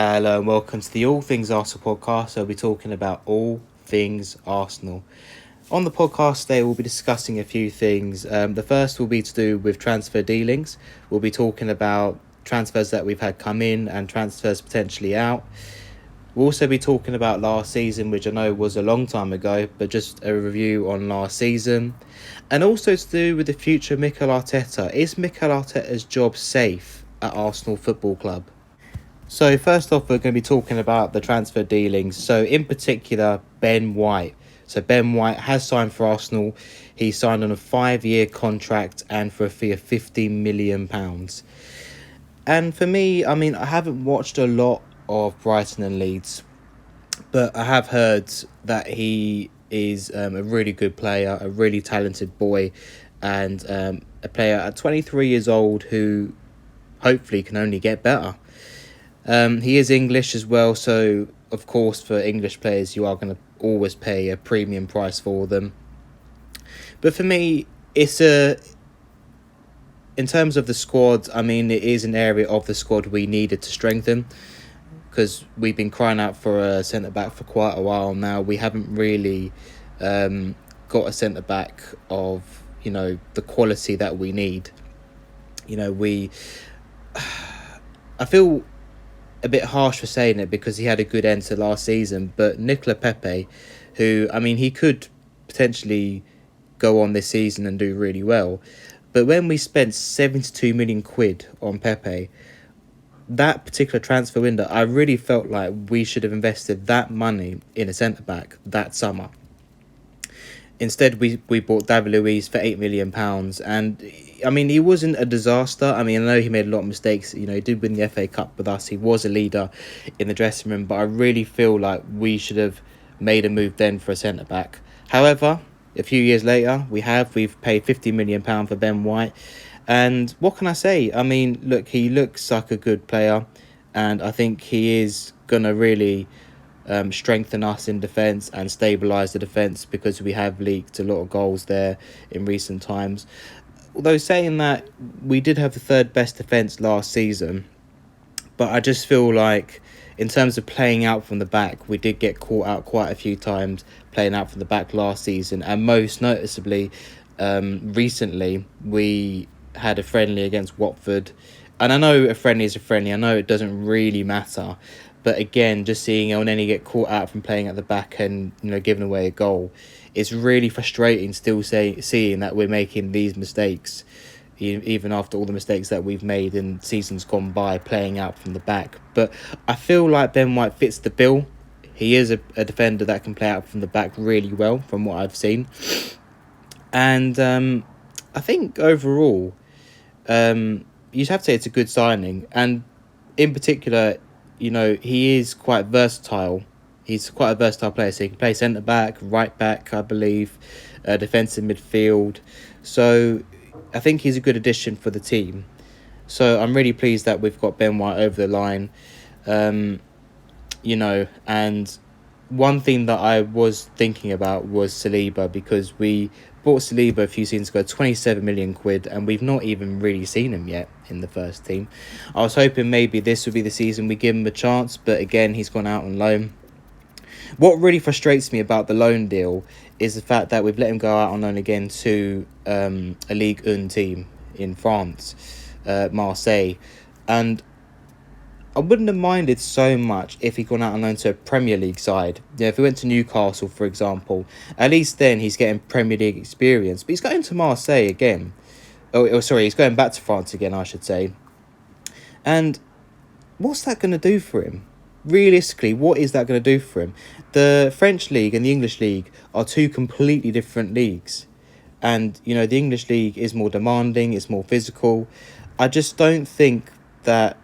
Hello and welcome to the All Things Arsenal podcast. I'll be talking about all things Arsenal. On the podcast today, we'll be discussing a few things. The first will be to do with transfer dealings. We'll be talking about transfers that we've had come in and transfers potentially out. We'll also be talking about last season, which I know was a long time ago, but just a review on last season. And also to do with the future of Mikel Arteta. Is Mikel Arteta's job safe at Arsenal Football Club? So first off, we're going to be talking about the transfer dealings. So in particular, Ben White. So Ben White has signed for Arsenal. He signed on a 5-year contract and for a fee of £50 million. And for me, I haven't watched a lot of Brighton and Leeds, but I have heard that he is a really good player, a really talented boy, and a player at 23 years old who hopefully can only get better. He is English as well, so of course for English players you are going to always pay a premium price for them. But for me, in terms of the squad, it is an area of the squad we needed to strengthen, because we've been crying out for a centre-back for quite a while now. We haven't really got a centre-back of, the quality that we need. I feel a bit harsh for saying it because he had a good end to last season, but Nicola Pepe, who, he could potentially go on this season and do really well, but when we spent 72 million quid on Pepe, that particular transfer window, I really felt like we should have invested that money in a centre-back that summer. Instead, we bought David Luiz for £8 million, and he wasn't a disaster. I know he made a lot of mistakes. He did win the FA Cup with us. He was a leader in the dressing room, but I really feel like we should have made a move then for a centre-back. However, a few years later, we've paid £50 million for Ben White, and what can I say? Look, he looks like a good player, and I think he is gonna really strengthen us in defence and stabilise the defence, because we have leaked a lot of goals there in recent times. Although saying that, we did have the third best defence last season, but I just feel like in terms of playing out from the back, we did get caught out quite a few times playing out from the back last season, and most noticeably recently we had a friendly against Watford. And I know a friendly is a friendly, I know it doesn't really matter, but again, just seeing Elneny get caught out from playing at the back and giving away a goal, it's really frustrating still seeing that we're making these mistakes, even after all the mistakes that we've made in seasons gone by playing out from the back. But I feel like Ben White fits the bill. He is a defender that can play out from the back really well from what I've seen. And I think overall, you'd have to say it's a good signing. And in particular, he is quite versatile. He's quite a versatile player, so he can play centre-back, right-back, I believe, defensive midfield. So I think he's a good addition for the team. So I'm really pleased that we've got Ben White over the line. And one thing that I was thinking about was Saliba, because we bought Saliba a few seasons ago, 27 million quid, and we've not even really seen him yet in the first team. I was hoping maybe this would be the season we give him a chance, but again, he's gone out on loan. What really frustrates me about the loan deal is the fact that we've let him go out on loan again to a Ligue 1 team in France, Marseille, and I wouldn't have minded so much if he'd gone out on loan to a Premier League side. If he went to Newcastle, for example, at least then he's getting Premier League experience. But he's going to Marseille again. He's going back to France again, I should say. And what's that going to do for him? Realistically, what is that going to do for him? The French League and the English League are two completely different leagues. And, the English League is more demanding, it's more physical. I just don't think that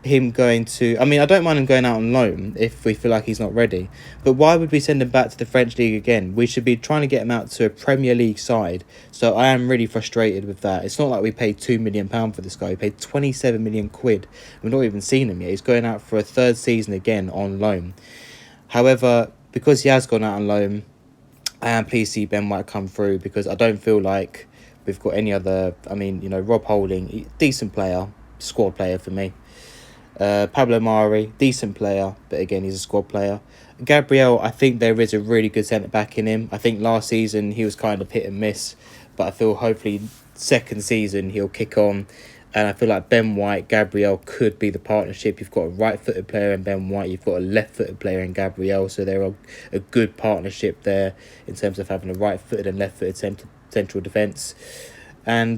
him going to... I don't mind him going out on loan if we feel like he's not ready. But why would we send him back to the French League again? We should be trying to get him out to a Premier League side. So I am really frustrated with that. It's not like we paid £2 million for this guy. We paid 27 million quid. We've not even seen him yet. He's going out for a third season again on loan. However, because he has gone out on loan, I am pleased to see Ben White come through, because I don't feel like we've got any other... Rob Holding, decent player, squad player for me. Pablo Mari, decent player, but again, he's a squad player. Gabriel, I think there is a really good centre back in him. I think last season he was kind of hit and miss, but I feel hopefully second season he'll kick on. And I feel like Ben White, Gabriel could be the partnership. You've got a right-footed player in Ben White. You've got a left-footed player in Gabriel. So they're a good partnership there in terms of having a right-footed and left-footed central defence. And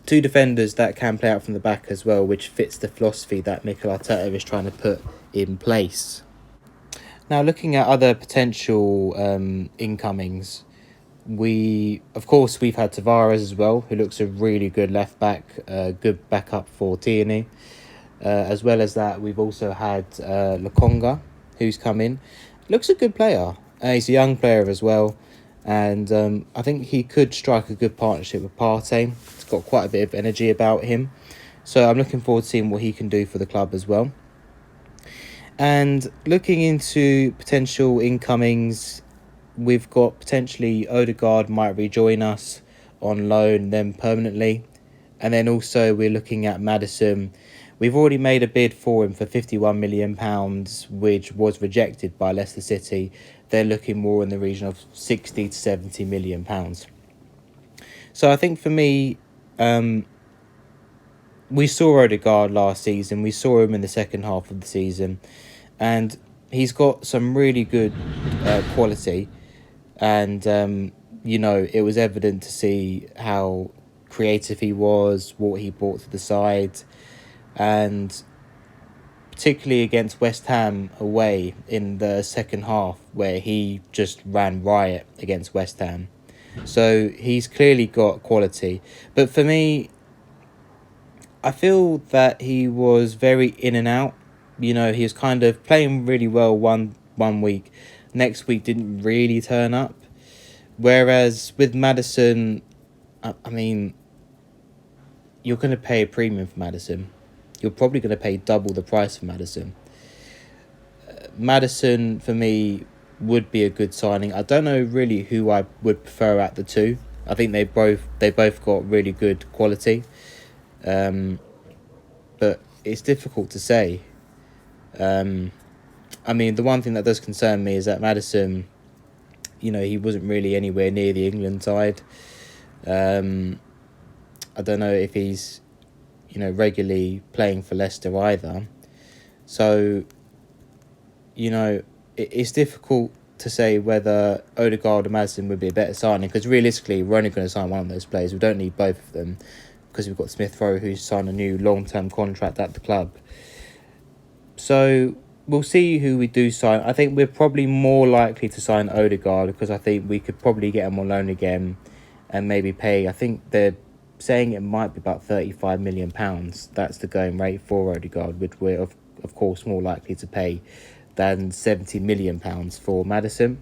two defenders that can play out from the back as well, which fits the philosophy that Mikel Arteta is trying to put in place. Now, looking at other potential incomings, we've had Tavares as well, who looks a really good left back, good backup for Tierney. As well as that, we've also had Lokonga, who's come in. Looks a good player. He's a young player as well. And I think he could strike a good partnership with Partey. He's got quite a bit of energy about him. So I'm looking forward to seeing what he can do for the club as well. And looking into potential incomings, we've got potentially Odegaard might rejoin us on loan, then permanently. And then also we're looking at Maddison. We've already made a bid for him for £51 million, which was rejected by Leicester City. They're looking more in the region of £60 to £70 million. So I think for me, we saw Odegaard last season. We saw him in the second half of the season. And he's got some really good quality. And, it was evident to see how creative he was, what he brought to the side. And particularly against West Ham away in the second half, where he just ran riot against West Ham. So he's clearly got quality. But for me, I feel that he was very in and out. He was kind of playing really well one week. Next week didn't really turn up. Whereas with Maddison, I mean, you're going to pay a premium for Maddison. You're probably going to pay double the price for Maddison. Maddison, for me, would be a good signing. I don't know really who I would prefer at the two. I think they both got really good quality. But it's difficult to say. I mean, the one thing that does concern me is that Maddison, he wasn't really anywhere near the England side. I don't know if he's, regularly playing for Leicester either. So, it's difficult to say whether Odegaard or Maddison would be a better signing, because realistically, we're only going to sign one of those players. We don't need both of them, because we've got Smith Rowe, who's signed a new long-term contract at the club. So we'll see who we do sign. I think we're probably more likely to sign Odegaard, because I think we could probably get him on loan again and maybe pay. I think they're saying it might be about £35 million. That's the going rate for Odegaard, which we're of course more likely to pay than £70 million for Maddison.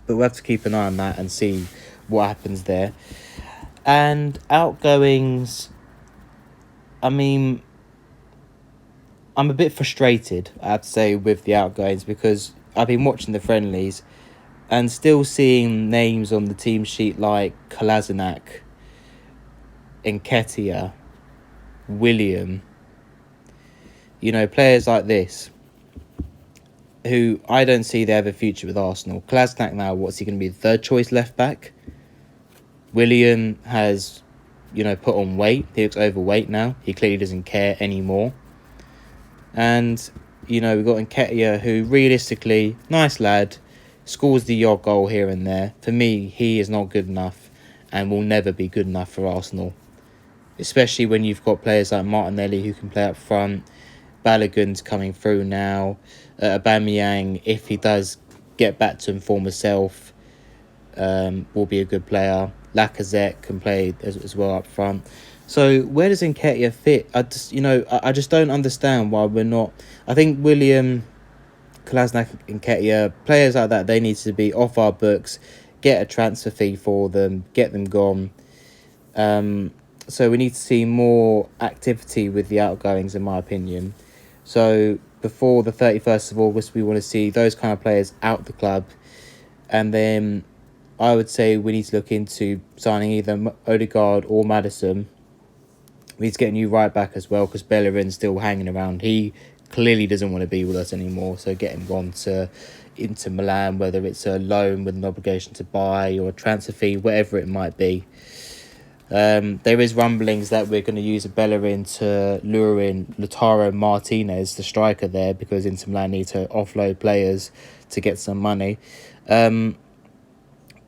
But we'll have to keep an eye on that and see what happens there. And outgoings, I mean, I'm a bit frustrated, I have to say, with the outgoings, because I've been watching the friendlies and still seeing names on the team sheet like Kolasinac, Nketiah, William, players like this, who I don't see they have a future with Arsenal. Kolasinac now, what's he going to be, the third choice left back? William has, put on weight. He looks overweight now. He clearly doesn't care anymore. And, we've got Nketiah, who realistically, nice lad, scores the odd goal here and there. For me, he is not good enough and will never be good enough for Arsenal. Especially when you've got players like Martinelli who can play up front. Balogun's coming through now. Aubameyang, if he does get back to former self, will be a good player. Lacazette can play as well up front. So where does Nketiah fit? I just don't understand why we're not. I think William, Kolasinac, Nketiah, players like that, they need to be off our books. Get a transfer fee for them. Get them gone. So we need to see more activity with the outgoings, in my opinion. So before the 31st of August, we want to see those kind of players out the club. And then I would say we need to look into signing either Odegaard or Maddison. We need to get a new right back as well, because Bellerin's still hanging around. He clearly doesn't want to be with us anymore, so get him gone to Inter Milan, whether it's a loan with an obligation to buy or a transfer fee, whatever it might be. There is rumblings that we're going to use a Bellerin to lure in Lautaro Martinez, the striker there, because Inter Milan need to offload players to get some money.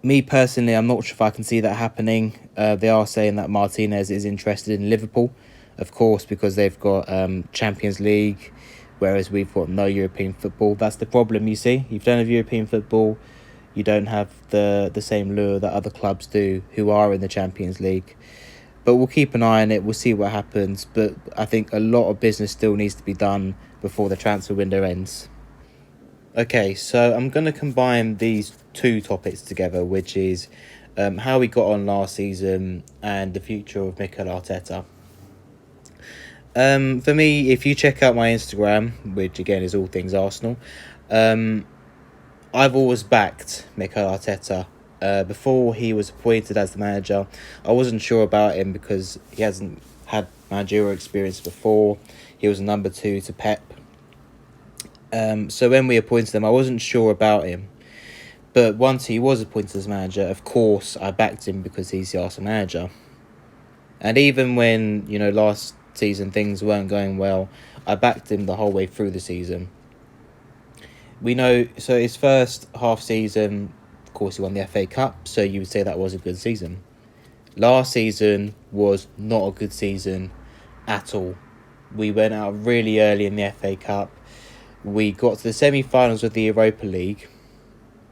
Me personally, I'm not sure if I can see that happening. They are saying that Martinez is interested in Liverpool, of course, because they've got Champions League, whereas we've got no European football. That's the problem, you see. You don't have European football, you don't have the same lure that other clubs do who are in the Champions League. But we'll keep an eye on it. We'll see what happens. But I think a lot of business still needs to be done before the transfer window ends. Okay, so I'm going to combine these two topics together, which is how we got on last season and the future of Mikel Arteta. For me, if you check out my Instagram, which again is all things Arsenal, I've always backed Mikel Arteta. Before he was appointed as the manager, I wasn't sure about him because he hasn't had managerial experience before. He was a number 2 to Pep. So when we appointed him, I wasn't sure about him. But once he was appointed as manager, of course, I backed him because he's the Arsenal manager. And even when, last season things weren't going well, I backed him the whole way through the season. We know, so his first half season, of course, he won the FA Cup, so you would say that was a good season. Last season was not a good season at all. We went out really early in the FA Cup. We got to the semi-finals of the Europa League.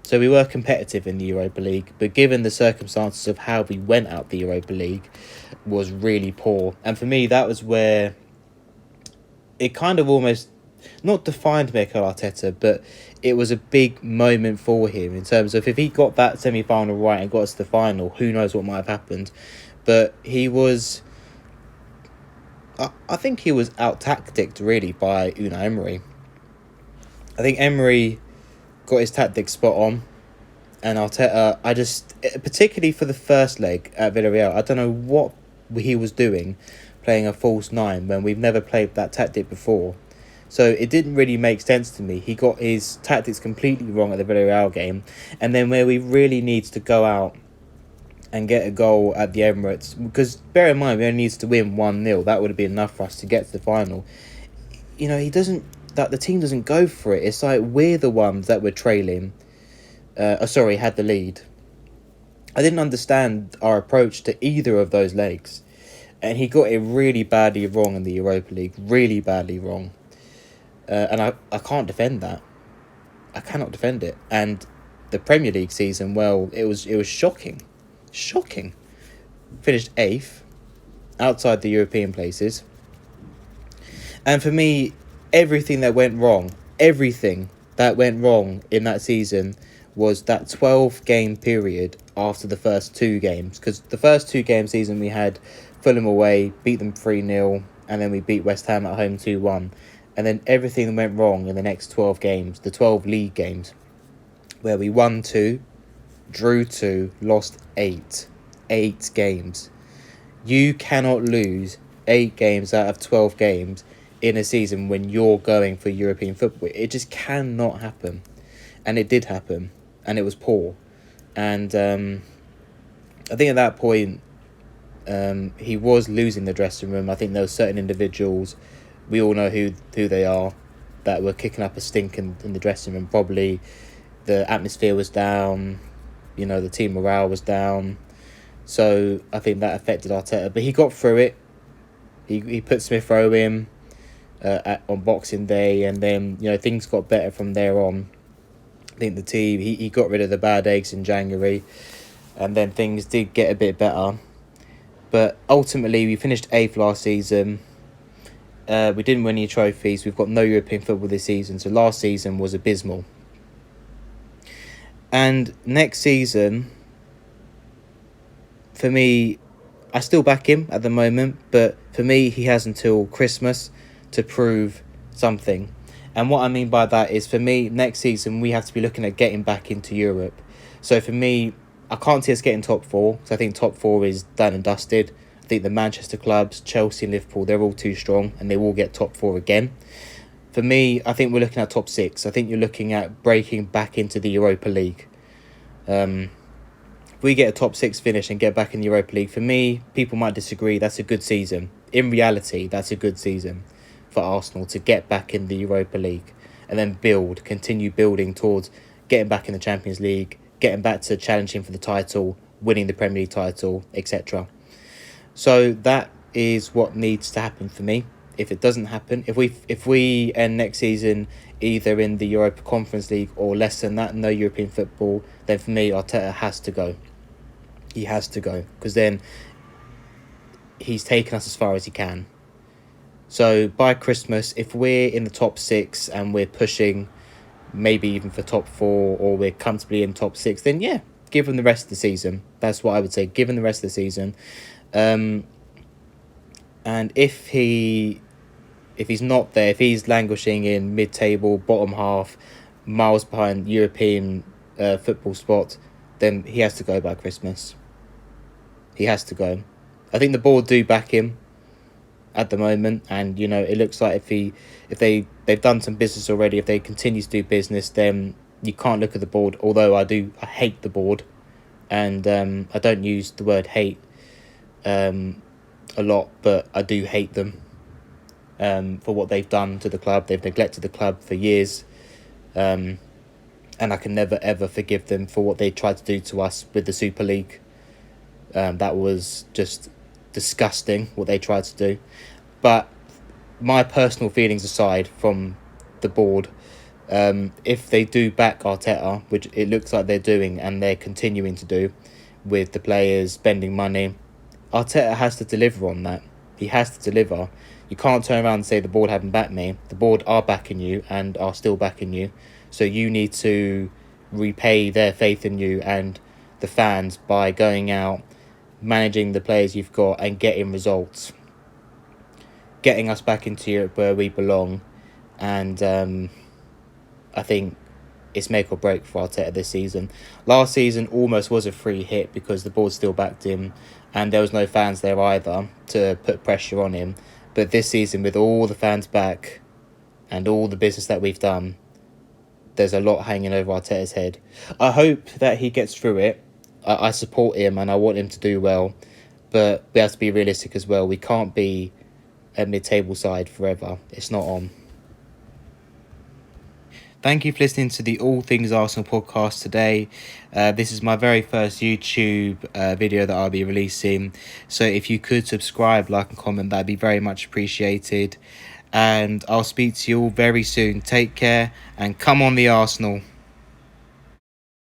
So we were competitive in the Europa League, but given the circumstances of how we went out the Europa League was really poor. And for me, that was where it kind of almost not defined Mikel Arteta, but it was a big moment for him in terms of if he got that semi-final right and got us to the final, who knows what might have happened. But he was... I think he was out-tacticked, really, by Unai Emery. I think Emery got his tactics spot on, and Arteta, particularly for the first leg at Villarreal, I don't know what he was doing, playing a false 9 when we've never played that tactic before. So it didn't really make sense to me. He got his tactics completely wrong at the Villarreal game, and then where we really need to go out and get a goal at the Emirates, because bear in mind we only needed to win 1-0, that would have been enough for us to get to the final. He doesn't. That the team doesn't go for it. It's like we're the ones that were trailing. Had the lead. I didn't understand our approach to either of those legs, and he got it really badly wrong in the Europa League. Really badly wrong, and I can't defend that. I cannot defend it. And the Premier League season, well, it was shocking, Finished 8th, outside the European places, and for me, everything that went wrong in that season was that 12-game period after the first 2 games. Because the first 2 game season we had Fulham away, beat them 3-0, and then we beat West Ham at home 2-1. And then everything went wrong in the next 12 games, the 12 league games, where we won 2, drew 2, lost 8. 8 games. You cannot lose 8 games out of 12 games in a season when you're going for European football. It just cannot happen. And it did happen. And it was poor. And I think at that point, he was losing the dressing room. I think there were certain individuals, we all know who they are, that were kicking up a stink in the dressing room. Probably the atmosphere was down. The team morale was down. So I think that affected Arteta. But he got through it. He put Smith Rowe in on Boxing Day, and then things got better from there on. I think the team, he got rid of the bad eggs in January, and then things did get a bit better. But ultimately, we finished 8th last season. We didn't win any trophies. We've got no European football this season, so last season was abysmal. And next season, for me, I still back him at the moment, but for me, he has until Christmas to prove something. And what I mean by that is, for me, next season, we have to be looking at getting back into Europe. So for me, I can't see us getting top 4, because I think top 4 is done and dusted. I think the Manchester clubs, Chelsea and Liverpool, they're all too strong and they will get top four again. For me, I think we're looking at top six. I think you're looking at breaking back into the Europa League. If we get a top six finish and get back in the Europa League, for me, people might disagree. That's a good season. In reality, that's a good season for Arsenal to get back in the Europa League and then continue building towards getting back in the Champions League, getting back to challenging for the title, winning the Premier League title, etc. So that is what needs to happen for me. If it doesn't happen, if we end next season either in the Europa Conference League or less than that, no European football, then for me Arteta has to go. He has to go because then he's taken us as far as he can. So by Christmas, if we're in the top six and we're pushing maybe even for top four or we're comfortably in top six, then yeah, give him the rest of the season. That's what I would say. Give him the rest of the season. And if he's not there, if he's languishing in mid-table, bottom half, miles behind European football spot, then he has to go by Christmas. He has to go. I think the board do back him at the moment, and it looks like if they've done some business already, if they continue to do business, then you can't look at the board. Although I hate the board, and I don't use the word hate a lot, but I do hate them for what they've done to the club. They've neglected the club for years, and I can never ever forgive them for what they tried to do to us with the Super League. That was just disgusting what they tried to do. But my personal feelings aside from the board, if they do back Arteta, which it looks like they're doing and they're continuing to do with the players spending money, Arteta has to deliver on that. He has to deliver. You can't turn around and say the board haven't backed me. The board are backing you and are still backing you. So you need to repay their faith in you and the fans by going out, managing the players you've got and getting results. Getting us back into Europe where we belong. And I think it's make or break for Arteta this season. Last season almost was a free hit because the board still backed him and there was no fans there either to put pressure on him. But this season, with all the fans back and all the business that we've done, there's a lot hanging over Arteta's head. I hope that he gets through it. I support him and I want him to do well, but we have to be realistic as well. We can't be a mid-table side forever. It's not on. Thank you for listening to the All Things Arsenal podcast today. This is my very first YouTube video that I'll be releasing. So if you could subscribe, like and comment, that'd be very much appreciated. And I'll speak to you all very soon. Take care and come on the Arsenal.